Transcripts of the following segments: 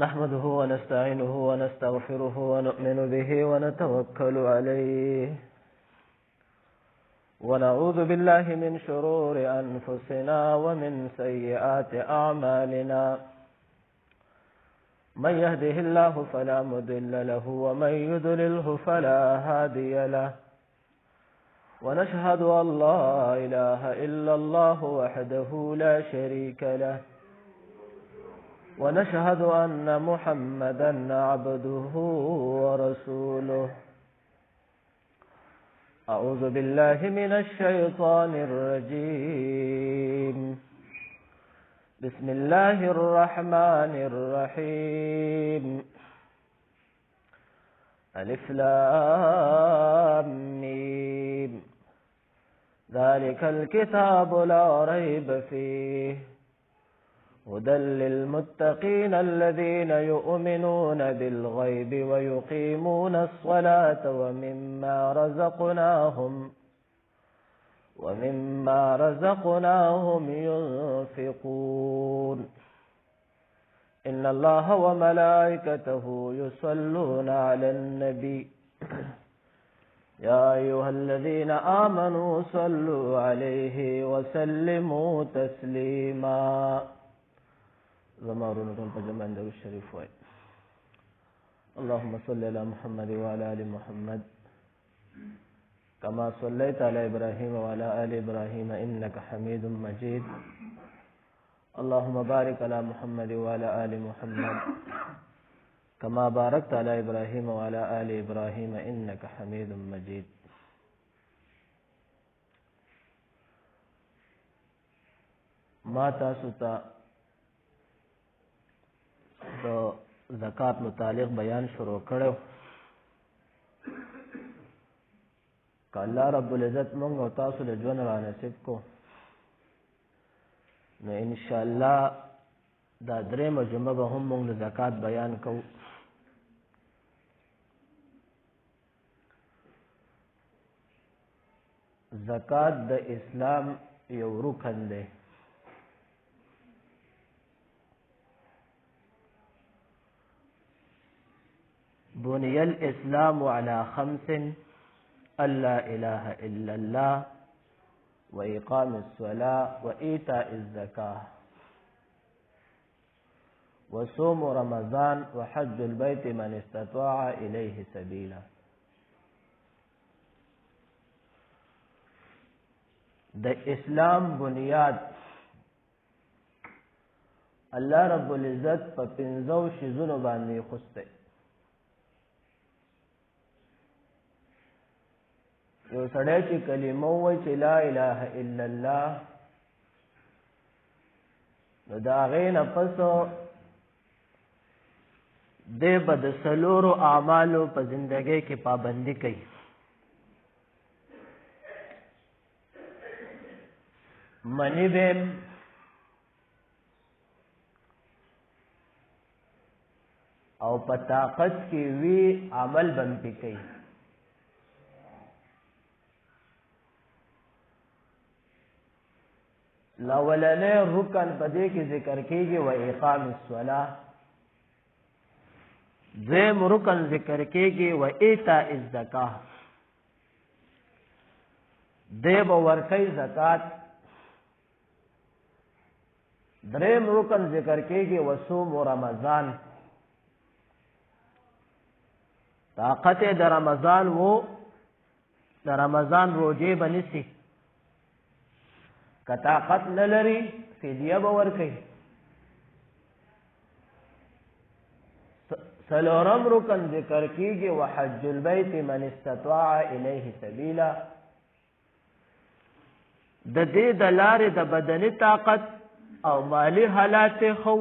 نحمده ونستعينه ونستغفره ونؤمن به ونتوكل عليه ونعوذ بالله من شرور أنفسنا ومن سيئات أعمالنا من يهده الله فلا مضل له ومن يضلله فلا هادي له ونشهد أن لا إله إلا الله وحده لا شريك له ونشهد أن محمدا عبده ورسوله أعوذ بالله من الشيطان الرجيم بسم الله الرحمن الرحيم ألف لام ميم ذلك الكتاب لا ريب فيه هدى للمتقين الذين يؤمنون بالغيب ويقيمون الصلاة ومما رزقناهم ينفقون إن الله وملائكته يصلون على النبي يا أيها الذين آمنوا صلوا عليه وسلموا تسليما زمارون الجمع عند الشريف وي اللهم صل على محمد وعلى آل محمد كما صليت على إبراهيم وعلى آل إبراهيم إنك حميد مجيد اللهم بارك على محمد وعلى آل محمد كما باركت على إبراهيم وعلى آل إبراهيم إنك حميد مجيد ما تاسو ته د زکات متعلق بیان شروع کړو که الله رب العزت مونږ او تاسو له ژوند را نصیب کو نو ان شاء الله دا درې مجمع به هم مونږ د زکات بیان کوو زکات د اسلام یو رکن دی بني الإسلام على 5 ألا إله إلا الله وإقام الصلاة وإيتاء الزكاة وصوم رمضان وحج البيت من استطاع إليه سبيلا د اسلام بنیاد الله رب العزت په 15 شیزونو باندې خوسته یو سړی چې کلمه وایي چې لا اله الا الله نو د هغې نه پس دی به د څلورو اعمالو په زندګۍ کې پابندي کوي منی بیم او په طاقت کې وی عمل بم پې کوي لاولنه رکن پدې کې ذکر کېږي و اقام الصلاه ذم رکن ذکر کېږي و ایتاء الزکاه دیب ورکې زکات دریم رکن ذکر کېږي و صوم رمضان طاقت د رمضان وو د رمضان روزه بنسي که طاقت نه لري فدیه به ورکړي څلورم رکن ذکر کېږي وحج البیت من استطاع الیه سبیلا د دې د لارې د بدني طاقت او مالی حالات خو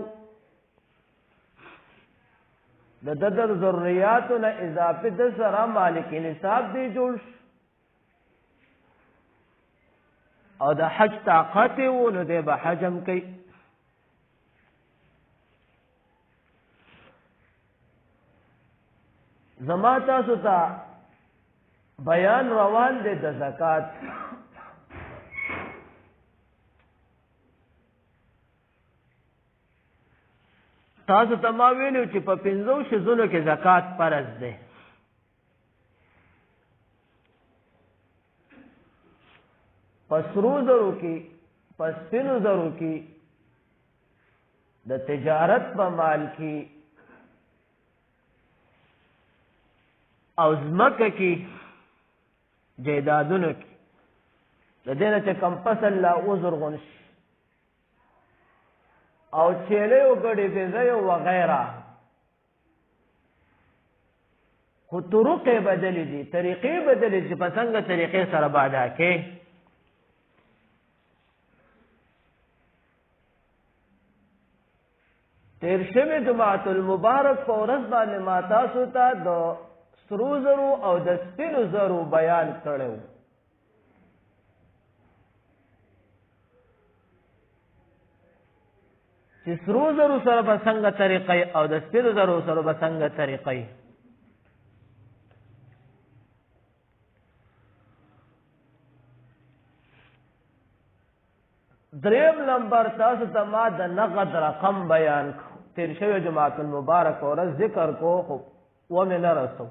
د ددر ضرورتو نه اضافه د سره مالک نصاب دی جوړ او د حج طاقت و نو دی به حجم کوي زما تاسو ته بیان روان دی د زکات تاسو ته ما ویلو چې په 5 شیزونو کې زکات فرض دی. په سرو زرو کې، په سپینو زرو کې، د تجارت په مال کې او ځمکه کې، جیدادونو کې د دې نه چې کم فصل لا وزرغون شي او چیلې او ګډې فیضې وغیره، خو طرقې بدلې دي، طریقې بدلې دي، په څنګه طریقې سره به ادا کې. تیر شوی جمعة المبارک په ورځ باندې ما تاسو ته د سرو زرو او د سپینو زرو بیان کړو. چې سرو زرو سره به څنګه طریقې او د سپینو زرو سره به څنګه طریقې. دریم نمبر تاسو ته ما د نقد رقم بیان کو. تیر شوی جمعة المبارک ورځ ذکر کو خو ومې نه رسو.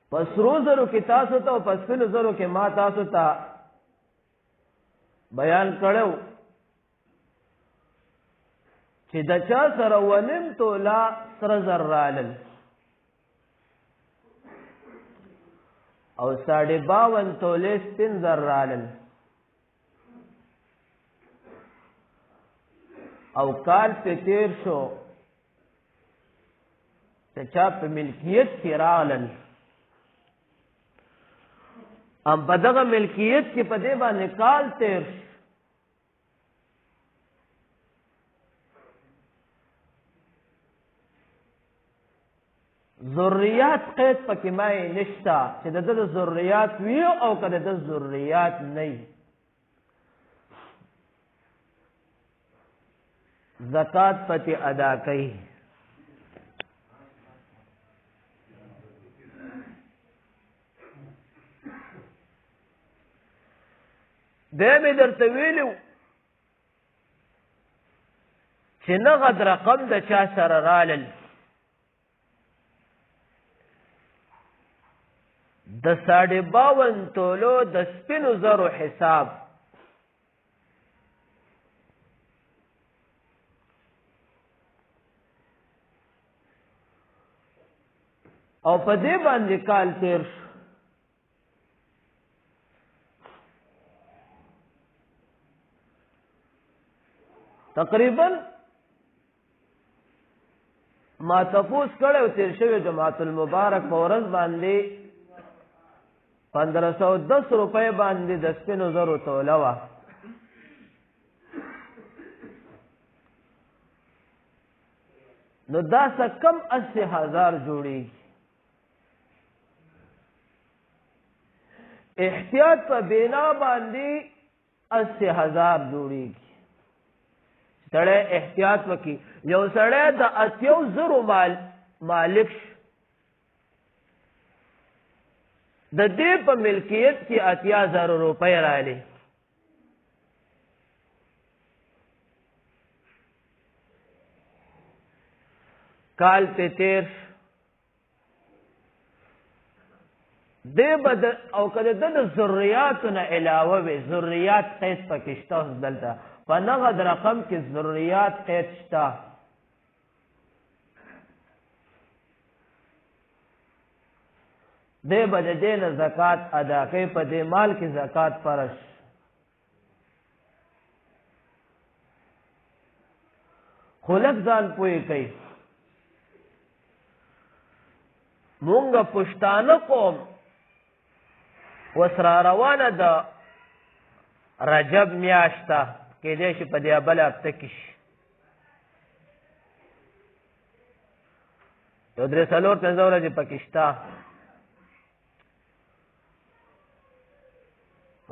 په سرو زرو کې تاسو ته او په سپینو زرو کې ما تاسو ته بیان کړو چې د چا سره 1.5 توله سره زر رالل او 52 تولې سپین زر رالل او کال په تیر شو چې چا په ملکیت کې رالل، ام په دغه ملکیت کې په دې باندې کال تیر شو، ذریات قید پکې مای نشتا چې د ذریات ویو او کله د ذریات نه، زکات پتی ادا کوي. دې درته ویلو چې نغد رقم د چا سره رالل د 52 تولو د سپینو زرو حساب او په دې باندې کال تیر شو. تقریبا ما تفوس کړو تیر شوی جمعة المبارک په ورځ باندې 1510 روپے باندې د سپینو زرو توله وه. نو دا څه کم 80,000 جوړیږي. احتیاط په بنا باندې 80,000 جوړیږي. سړی احتیاط وکړي. یو سړی د 80,000 مالک شي، د دې په ملکیت کې 80,000 روپۍ راغلي. کال په تیر دې بد او کله د ذریاتو نه علاوه وي، ذریات قید پکې شته. دلته په نغد رقم کې ذریات قید شته. دې بد دې نه زکات ادا کوي. په دې مال کې زکات فرض. خلق ځان پوي کوي. مونږه پښتانه قوم وسره روانه د رجب میاشته کې دې شي په دې بل هفته کې شي. یو درې څلور پنځه ورځې پکې شته.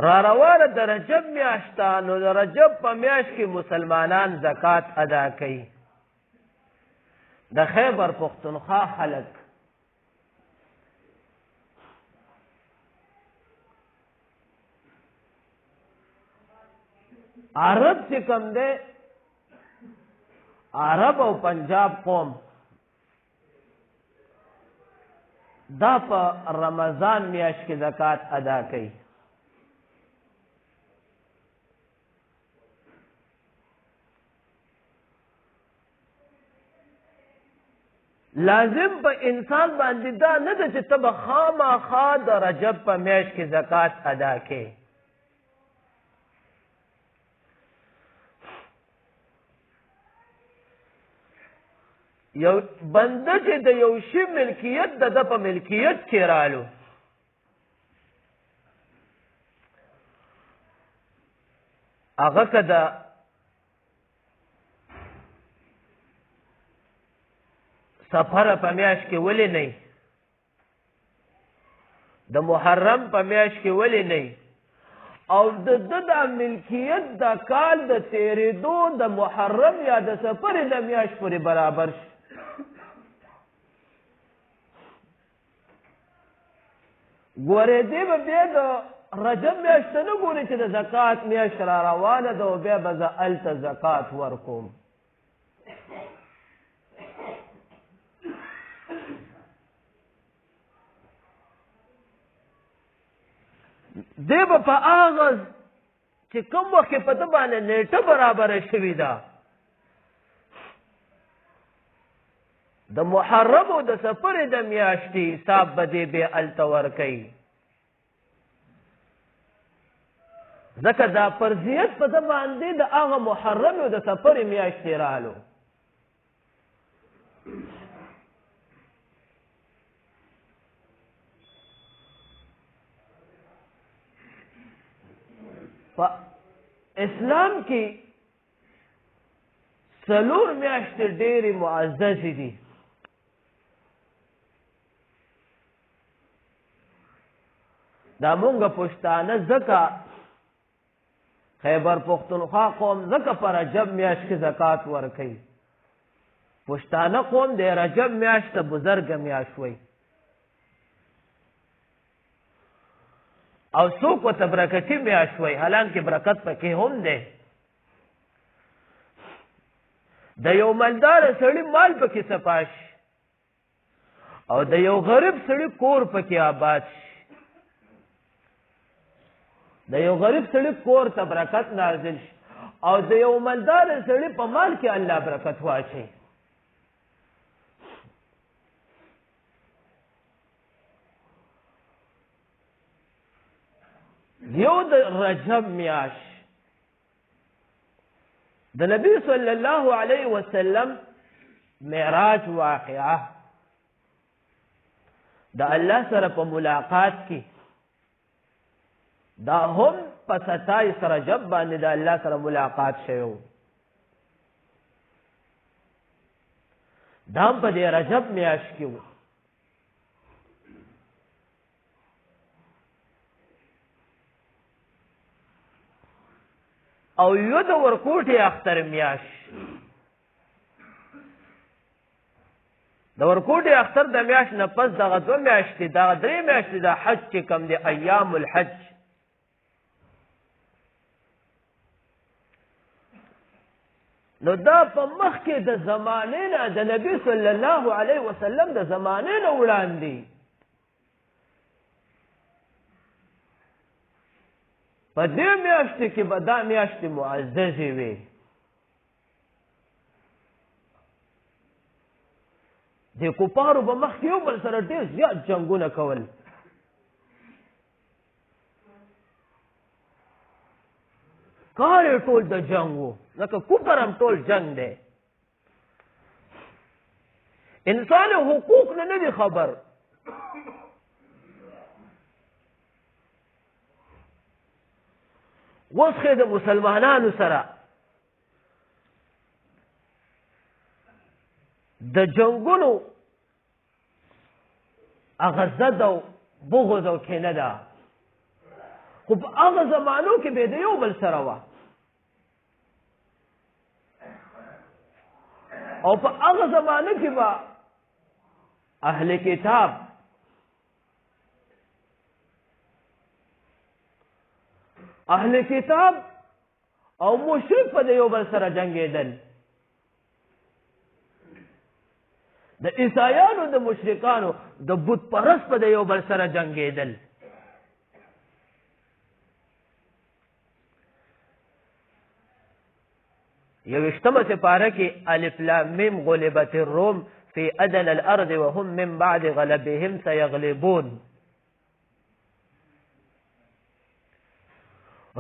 را روانه د رجب میاشته، نو د رجب په میاشت کې مسلمانان زکات ادا کوي. د خیبر پښتونخوا خلک عرب چې کوم دی عرب او پنجاب قوم دا په رمضان میاشت کې زکات ادا کوي. لازم په انسان باندې دا نه ده چې ته به خامخا د رجب په میاشت کې زکات ادا کړې. یو بنده چې د یو شی ملکیت د په ملکیت کې رالو هغه که د سفر په میاشت کې ولې نه د محرم په میاشت کې ولې نه او د ملکیت د کال د تیرېدو د محرم یا د سفر د میاشت پورې برابر شي. ګورې دی به بیا د رجب میاشت ته نه ګورې چې د زکات میاشت را روانه ده او بیا به زه هلته زکات ورکوم. دی به په هغه چې کوم وخت کې په ده باندې نیټه برابره شوې ده د محرم او د سفر د میاشتې حساب به دی بیا هلته ورکوي. ځکه دا فرضیت په ده باندې د هغه محرم او د سفر میاشتې رالو. په اسلام کې 4 میاشتې ډېرې معززې دي. دا مونږ پښتانه ځکه خیبر پختونخوا قوم ځکه په رجب میاشت کې زکات ورکوي. پښتانه قوم د رجب میاشت ته بزرګه میاشت وایي او څوک ورته برکتي میاشت وایي، حالانکې برکت پکې هم دی. د یو مالدار سړي مال پکې صفا شي او د یو غریب سړي کور پکې آباد شي. د یو غریب سړي کور ته برکت نازل شي او د یو مالدار سړي په مال کې الله برکت واچي. یو د رجب میاشت د نبی صلی الله علیه وسلم معراج واقعه د الله سره په ملاقات کې دا هم په 27 رجب باندې د الله سره ملاقات شوی. دا هم په دې رجب میاشت کې و. او یو د ورکوټې اختر میاشت د ورکوټې اختر د میاشت نه پس دغه 2 میاشتې دغه 3 میاشتې د حج چې کوم دی ایام الحج نو دا په مخ کې د زمانې نه د نبی صلی الله علیه وسلم د زمانې نه وړاندې په دې میاشتې کې به دا میاشتې معززې وي. د کفارو به مخکې یو بل سره ډېر زیات جنګونه کول. کار یې ټول د جنګ و، ځکه کفر هم ټول جنګ دی. انسان حقوق نه دی خبر. اوس خو د مسلمانانو سره د جنګونو هغه ضد او بغض او کینه ده، خو په هغه زمانو کې به د یو بل سره وه او په هغه زمانه کې به اهل کتاب او مشرک په یو بل سره جنگېدل. د عیسایانو د مشرکانو د بت پرست په یو بل سره جنگېدل. یوشتمه سپاره کې الف لام میم غلبت الروم فی ادنى الارض وهم من بعد غلبهم سيغلبون.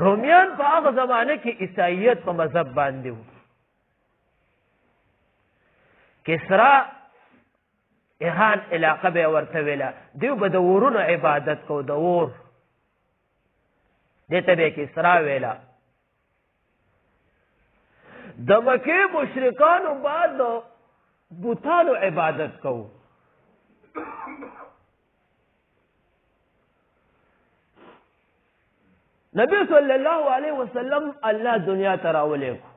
رومیان په هغه زمانه کې عیسایت په مذهب باندې و. کسرا ایران علاقه به ورته ویله، دیو به د ورونو عبادت کو، د ور دې ته به کسرا ویله. د مکې مشرکانو بعد د بوتانو عبادت کو. نبی صلی الله علیه وسلم الله دنیا ته راولې کو.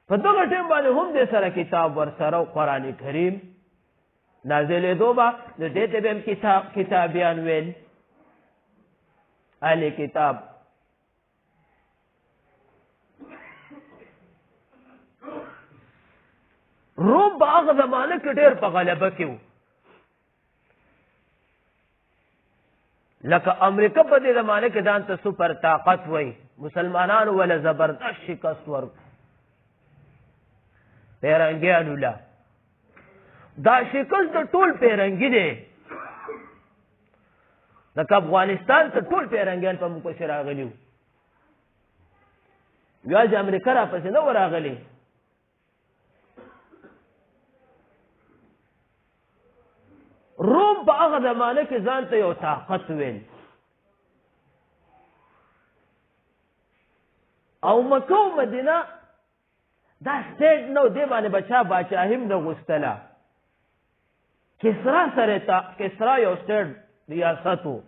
په دغه ټیم باندې هم دې سره کتاب ورسره او قرآن کریم نازلېدو به نو دې ته به هم کتابیان ویل، اهل کتاب. روم په هغه زمانه کې ډېر په غلبه کې و. لکه امریکا په دې زمانه کې ځان ته سپر طاقت وای، مسلمانانو ولا زبردست شکست ورکړ پیرنګیانو له. دا شکست د ټول پیرنګي دی، لکه افغانستان ته ټول پیرنګیان په موږ پسې راغلي وو، یوازې امریکا را پسې نه و راغلی. روم په هغه زمانه کې ځان ته یو طاقت ویل، او مکه او مدینه دا سټیټ نو دې باندې بچا باچاهیم نه غوښتله. کسرا سره کسرا یو سټیټ ریاست و،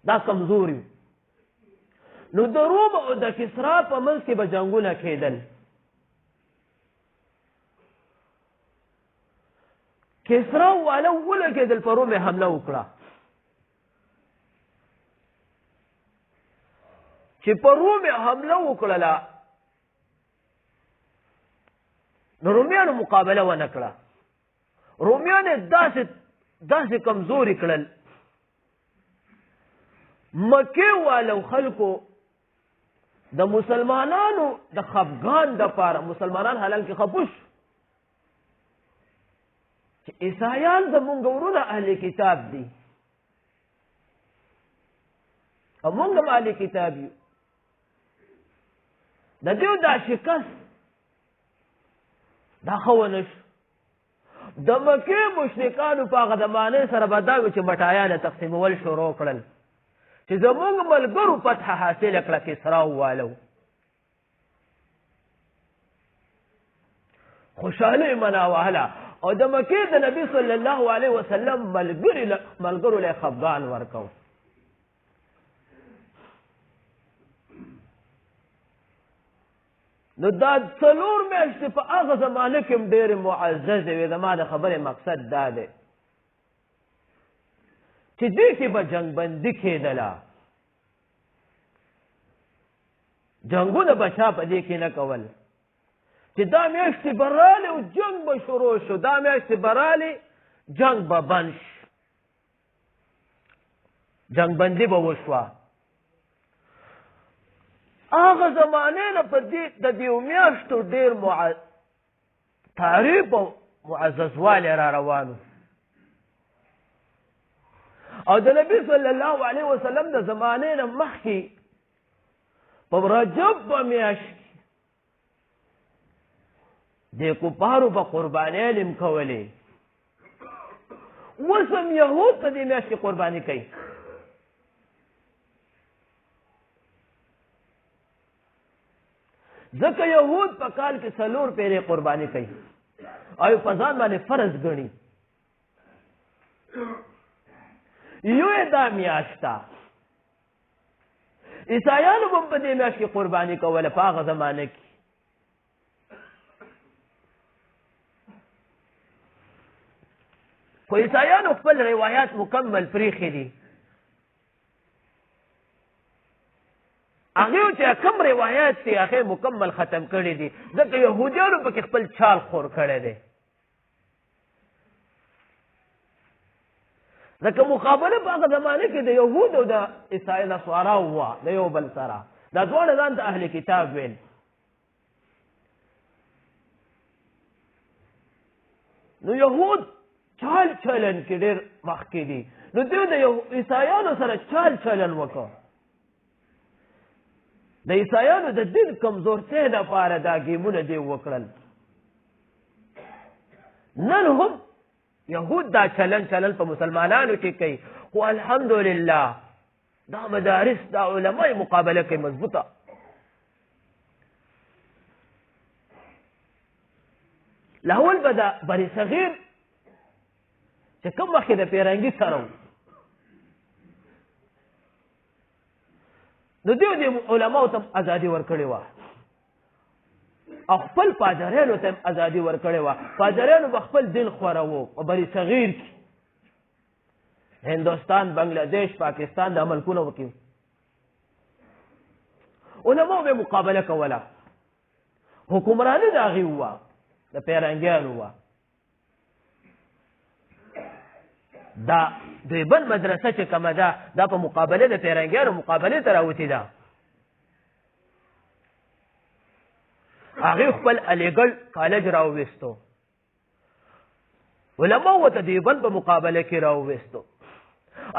دا کمزوري. نو د روم او د کسرا په منځ کې به جنګونه کېدل. کسرا والا ولګېدل، په روم حمله وکړه. چې په روم حمله وکړله نو رومیانو مقابله ونه کړه. رومیان داسې کمزوري کړل، مکې والو خلکو د مسلمانانو د خفګان دپاره، مسلمانان حالانکې خفه شو چې عیسایان زمونږ ورونه اهل کتاب دي او مونږ هم اهل کتاب یو. د دیو دا شکست دا ښه ونه شو. د مکې مشرکانو په هغه زمانې سره به دا وي چې مټایانه تقسیمول شروع کړل چې زمونږ ملګرو فتح حاصله کړه کسرا والو. خوشحالي مناوهله او د مکې د نبی صلی الله علیه وسلم ملګرو له خفګان ورکو. نو دا څلور میاشتې په هغه زمانه کې هم ډېرې معززې وې. زما د خبرې مقصد دا دی چې دې کې به جنګ بندي کېدله، جنګونه به چا په دې کې نه کول چې دا میاشتې به رالې او جنګ به شروع شو، دا میاشتې به رالې جنګ به بند شو، جنګ بندي به وشوه. هغه زمانې نه په دې د دې میاشتو ډېر تعریف او معززوالی را روانو. او د نبي صلی الله علیه وسلم د زمانې نه مخکې په رجب په میاشت کې د کفارو په قربانیان هم کولې. اوس هم یهود په دې میاشت کې قرباني کوي. ځکه یهود په کال کې 4 پیرې قرباني کوي او په ځان باندې فرض ګڼي. یو دا میاشته عیسایانو هم په دې میاشت کې قرباني کوله په هغه زمانه کې. خو عیسایانو خپل روایات مکمل پریښي دي هغه چې کوم روایت دي هغه مکمل ختم کړي دي ځکه يهوديانو په خپل چال خور کړي دي ځکه مقابله په هغه زمانه کې د يهود او د عیسای نصارا و د یو بل سره دا ټول ځان ته اهل کتاب ویل نو يهود چال چلن کې ډېر مخکې دي نو دوی د عیسایانو سره چال چلن وکړ د عیسایانو د دین کمزورتۍ لپاره دا ګیمونه دی وکړل نن هم یهود دا چلن په مسلمانانو کې کوي خو الحمدلله دا مدارس دا علماء مقابله کوي مضبوطه لاول به دا بری صغیر چې کوم وخت د پیرنګي سره نو دیو علماء ته ازادي ورکړې وه او خپل پادریانو ته ازادي ورکړې وه پادریانو به خپل دین خوروه په بری صغیر کې هندوستان بنگلادیش پاکستان دا ملکونه وکړي علماء به مقابله کوله حکمراني د هغې وه د پیرنګیانو وه دا دیوبند مدرسه چې کومه ده دا په مقابله د پیرنګیانو مقابلې ته راوتې ده هغې خپل علیګړ کالج راوویستو علما ورته دیوبند په مقابله کې راوویستو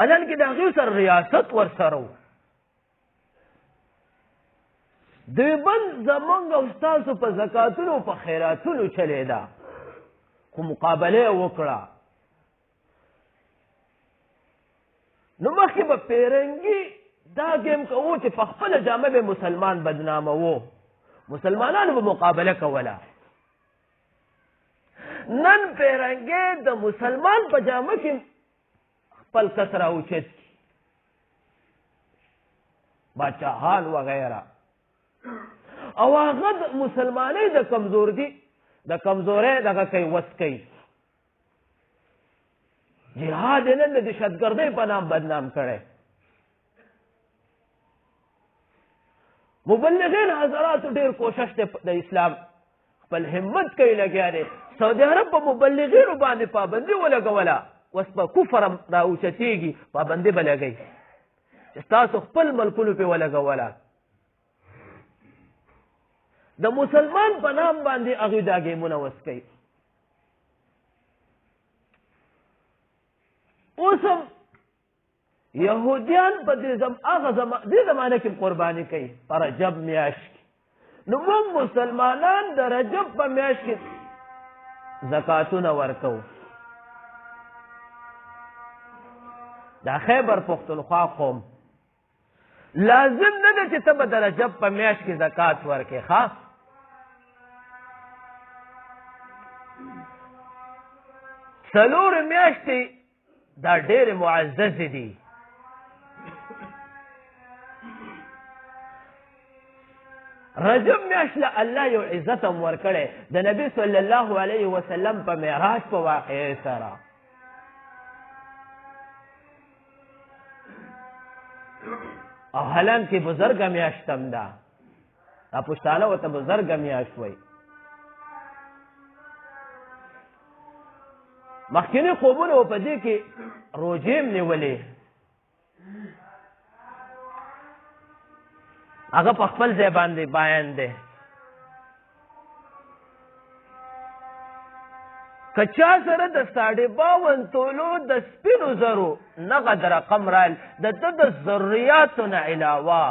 الان کې د هغې سره ریاست ورسره و دیوبند زمونږ او ستاسو په زکاتونو په خیراتونو چلېده خو مقابله یې وکړه نو مخکې به پیرنګي دا ګیم کوو چې په خپله جامه به مسلمان بدناموو مسلمانانو به مقابله کوله نن پیرنګي د مسلمان په جامه کې خپل کس راوچت کي باچاهان وغیره او هغه د مسلمانۍ د کمزورۍ دغه کوي وس کوي جهاد یې نن د دهشتګردۍ په نام بدنام کړی مبلغین حضراتو ډېر کوشش دی د اسلام خپل همت کوي لګیا دی سعودي عرب په مبلغینو باندې پابندي ولګوله اوس په کفر راوچتېږي پابندي به لګوي چې ستاسو خپل ملکونو پې ولګوله د مسلمان په نام باندې هغوی دا ګیمونه وس کوي اوس هم یهودیان په دې زمانه کې قرباني کوي په رجب میاشت کې نو موږ مسلمانان د رجب په میاشت کې زکاتونه ورکوو دا خیبر پښتونخوا قوم لازم نه ده چې ته به د رجب په میاشت کې زکات ورکړې ښه څلور میاشتې دا ډېرې معززې دي رجب میاشت له الله یو عزت هم ورکړی د نبي صلی الله علیه وسلم په معراج په واقعې سره او حالان کې بزرګه میاشت هم ده دا پښتانه ورته بزرګه میاشت وایي مخکینی خوبونه و په دې کې روژې هم نیولې هغه په خپل ځای باندې بیان دی که چا سره د 52 تولو د سپینو زرو نغد رقم رال د ده د ضروریاتو نه علاوه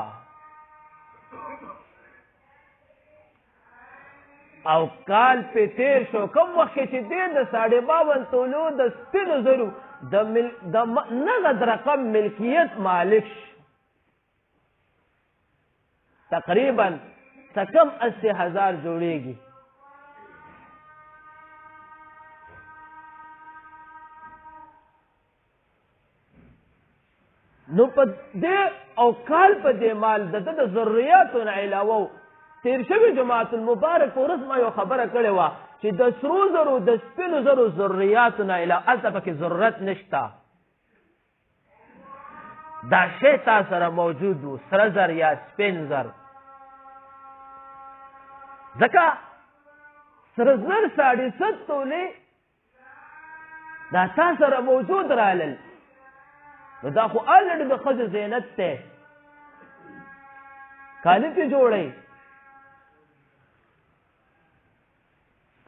او کال پې تیر شو کوم وخت چې دی د 52 تولو د سپینو زرو د نغد رقم ملکیت مالک شو تقریبا څه کم 80,000 جوړیږي نو په دې او کال په دې مال د ده د ضروریاتو نه علاوه تیر شوي جماعت المبارک په ورځ ما یو خبره کړې وه چې د سرو زرو د سپینو زرو ضروریاتو نه علاوه هلته پکې ضرورت نشته دا شی تا سره موجود و سره زر یا سپین زر ځکه سره زر 7.5 تولې دا تا سره موجود رالل نو دا خو الډ د ښځې زینت دی کالي پې جوړئ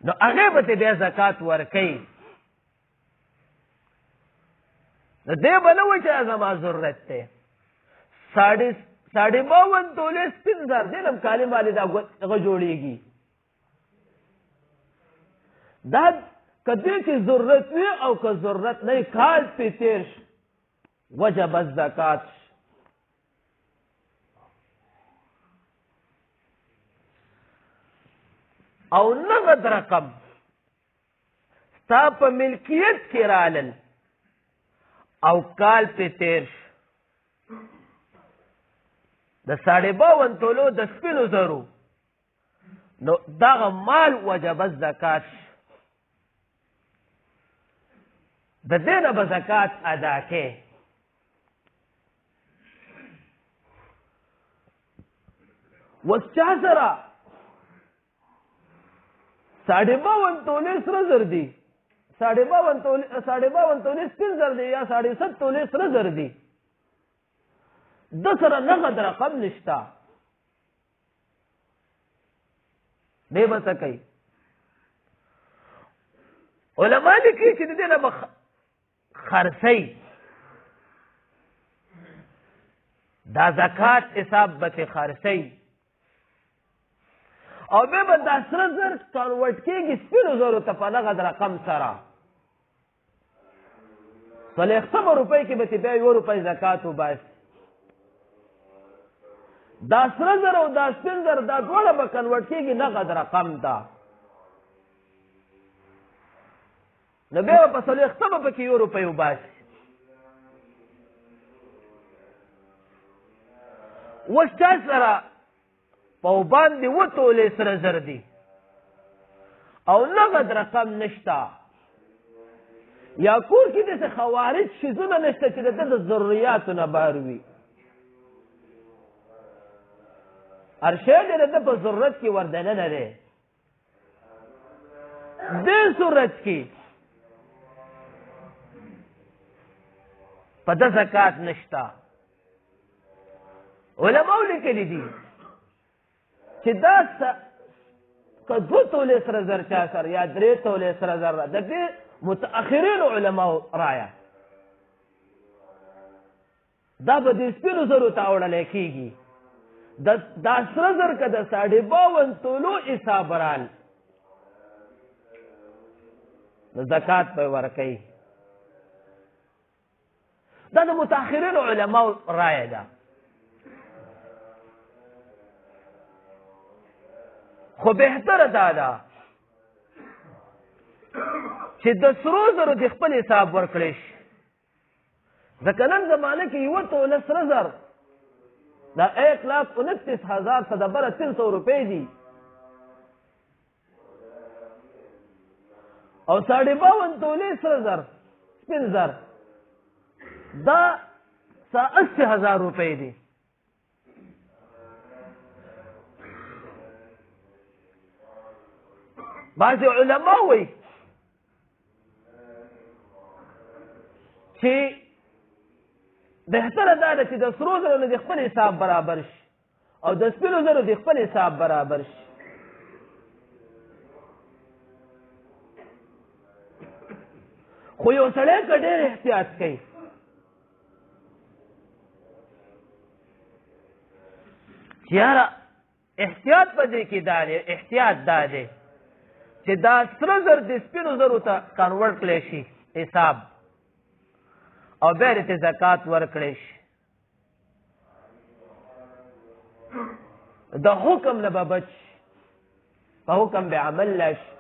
نو هغې به ته بیا زکات ورکوي نو دی به نه وایي چې زما ضرورت دی 52 تولې سپین زر دی نم کالي مالي دا هغه جوړېږي دا که دې کې ضرورت وي او که ضرورت نه کال پې تېر شي وجب الزکات او نغد رقم ستا په ملکیت کې رالل او کال پې تېر شي د 52 تولو د سپینو زرو نو دغه مال وجب الزکات د دې نه به زکات ادا کې وس چا سره 52 تولې سره زر دي 52 تولې سپین زر دي یا 7.5 تولې سره زر دي د سره نغد رقم نشتا دی به څه کوي علما لیکي چې د دې نه به خرڅوي دا زکات حساب به ترې خرڅوي او بیا به دا سره زر کنورټ کېږي سپینو زرو ته په نغد رقم سره 400 روپۍ کې به ترې بیا 1 روپۍ زکات وباسي دا سره زر او دا سپین زر دا دواړه به کنورټ کېږي نغد رقم ته نو بیا به په 400 به پکې 1 روپۍ وباسي اوس چا سره په باندې 2 تولې سره زر دي او نغد رقم نشتا یا کور کې داسې خوارج شیزونه نشته چې د ده د ضروریاتو نه بار وي هر شی دی د ده په ضرورت کې وردننه دی دې صورت کې په ده زکات نشتا علماو لیکلي دي چې دا که 2 تولې سره زر چا سره یا 3 تولې سره زر د دې متأخرینو علماو رایه دا به د سپینو زرو ته وړلی کېږي دا سره زر که د 52 تولو حساب رال نو زکات به ورکوي دا د متأخرینو علماو رایه ده خو بهتره دا ده چې د سرو زرو د خپل حساب ورکړی شي ځکه نن زمانه کې 1 توله سره زر دا 1,29,000 څه دبره 300 روپۍ دي او 52 تولې سره زر سپین زر دا 80,000 روپۍ دي بعضې علما وایي چې بهتره دا ده چې د سرو زرو نه د خپل حساب برابر شي او د سپینو زرو د خپل حساب برابر شي خو یو سړی که ډېر احتیاط کوي چې یاره احتیاط په دې کې دا دی احتیاط دا دی چې دا سره زر د سپینو زرو ته کنورټ کړی شي حساب او بیا دې ته زکات ورکړی شي د حکم نه به بچ په حکم به عمل لا شي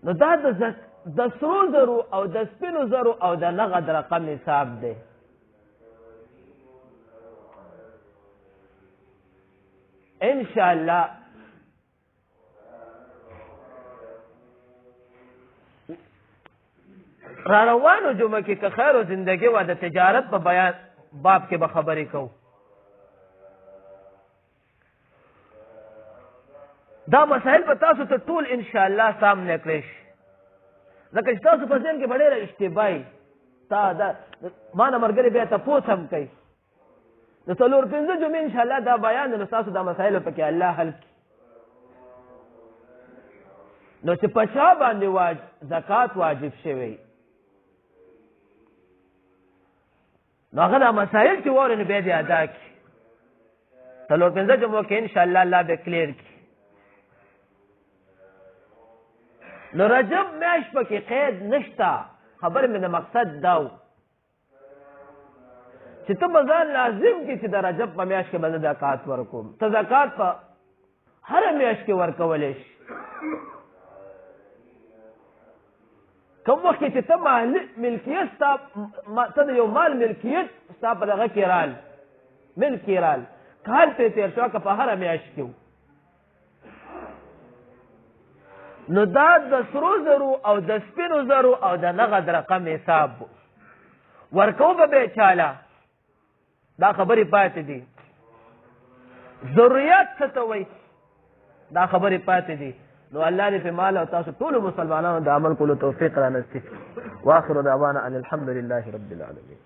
نو دا د سرو زرو او د سپینو زرو او د نغد رقم حساب دی انشاءالله را روانو جمعه کې که خیر و زندگی و د تجارت په بیان باب کې به خبرې کوو. دا مسائل په تاسو ته ټول انشاءالله سامنے کړی شي، ځکه چې تاسو په ذهن کې به ډېره اشتباهي تا دا ما نه ملګري بیا تپوس هم کوي. د څلور پنځه جمعې انشاءالله دا بیان نو ستاسو دا مسایلو پکې الله حل کړي. نو چې په چا باندې زکات واجب شوی نو هغه دا مسایل چې واوري نو بیا دې ادا کړي. څلور پنځه جمعو کې انشاءالله الله به کلیر کړي. نو رجب میاشت پکې قید نشته. خبر مې د مقصد دا و چې ته به ځان لازم کړي چې د رجب په میاشت کې به زه زکات ورکوم. ته زکات په هره میاشت کې ورکولی شي. کوم وخت چې ته ملکیت ته د یو مال ملکیت ستا په دغه کې رال ملک کې رال کال پرې تېر شو که په هره میاشت کې نو دا د سرو زرو او د سپینو زرو او د نغد رقم حساب ورکو به بیا چاله. دا خبرې پاتې دي. ضرورت څه ته وایي دا خبرې پاتې دي. نو الله دې په مال او تاسو ټولو مسلمانانو د عمل کولو توفیق را نصیب کړي. واخر دعوانا ان الحمد لله رب العالمین.